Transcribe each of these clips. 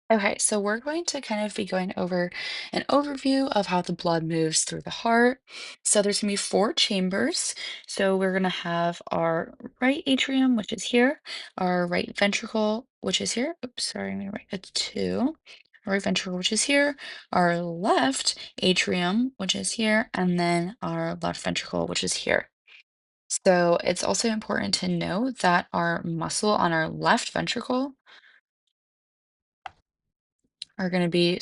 Okay, so we're going to kind of be going over an overview of how the blood moves through the heart. So there's going to be four chambers. So we're going to have our right atrium, which is here, our right ventricle, which is here. Oops, sorry, I'm going to write a two. Our right ventricle, which is here, our left atrium, which is here, and then our left ventricle, which is here. So it's also important to know that our muscle on our left ventricle are going to be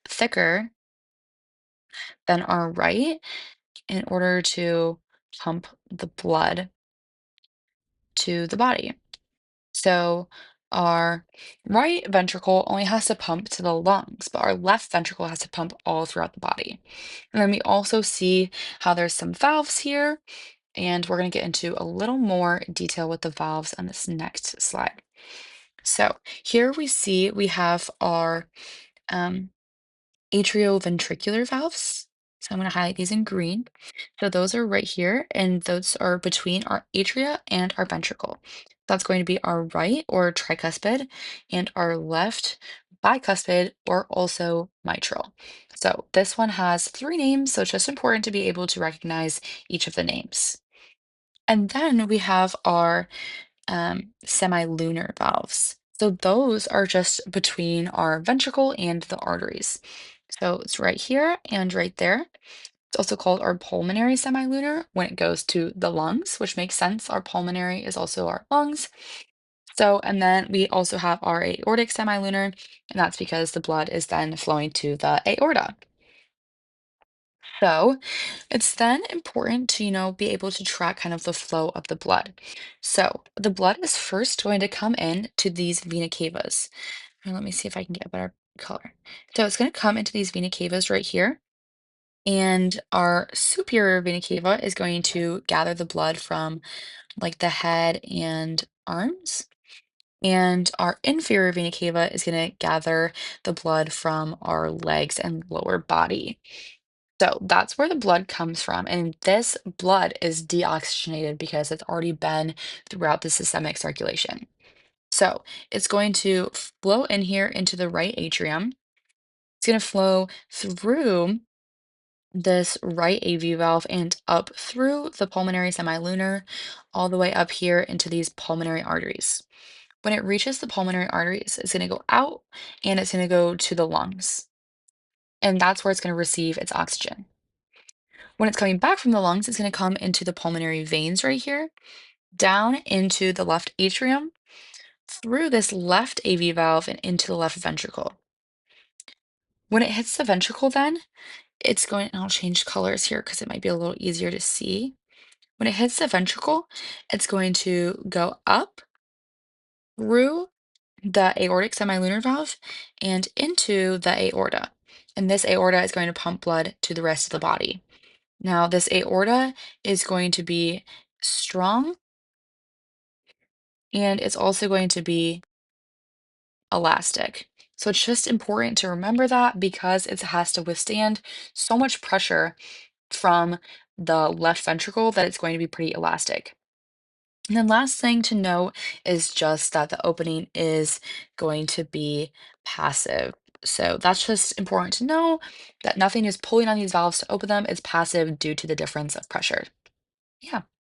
thicker than our right in order to pump the blood to the body. So our right ventricle only has to pump to the lungs, but our left ventricle has to pump all throughout the body. And then we also see how there's some valves here, and we're going to get into a little more detail with the valves on this next slide. So here we see we have our um, atrioventricular valves. So I'm going to highlight these in green. So those are right here, and those are between our atria and our ventricle. That's going to be our right or tricuspid and our left bicuspid or also mitral. So this one has three names, so it's just important to be able to recognize each of the names. And then we have our semilunar valves. So those are just between our ventricle and the arteries. So it's right here and right there. It's also called our pulmonary semilunar when it goes to the lungs, which makes sense. Our pulmonary is also our lungs. So, and then we also have our aortic semilunar, and that's because the blood is then flowing to the aorta. So it's then important to, be able to track kind of the flow of the blood. So the blood is first going to come in to these vena cavas. And let me see if I can get a better color. So it's going to come into these vena cavas right here. And our superior vena cava is going to gather the blood from like the head and arms. And our inferior vena cava is going to gather the blood from our legs and lower body. So that's where the blood comes from. And this blood is deoxygenated because it's already been throughout the systemic circulation. So it's going to flow in here into the right atrium. It's going to flow through this right AV valve and up through the pulmonary semilunar, all the way up here into these pulmonary arteries. When it reaches the pulmonary arteries, it's going to go out and it's going to go to the lungs. And that's where it's going to receive its oxygen. When it's coming back from the lungs, it's going to come into the pulmonary veins right here, down into the left atrium, through this left AV valve, and into the left ventricle. When it hits the ventricle, then it's going, and I'll change colors here because it might be a little easier to see. When it hits the ventricle, it's going to go up through the aortic semilunar valve and into the aorta. And this aorta is going to pump blood to the rest of the body. Now, this aorta is going to be strong and it's also going to be elastic. So it's just important to remember that because it has to withstand so much pressure from the left ventricle that it's going to be pretty elastic. And then last thing to note is just that the opening is going to be passive. So that's just important to know that nothing is pulling on these valves to open them. It's passive due to the difference of pressure. Yeah.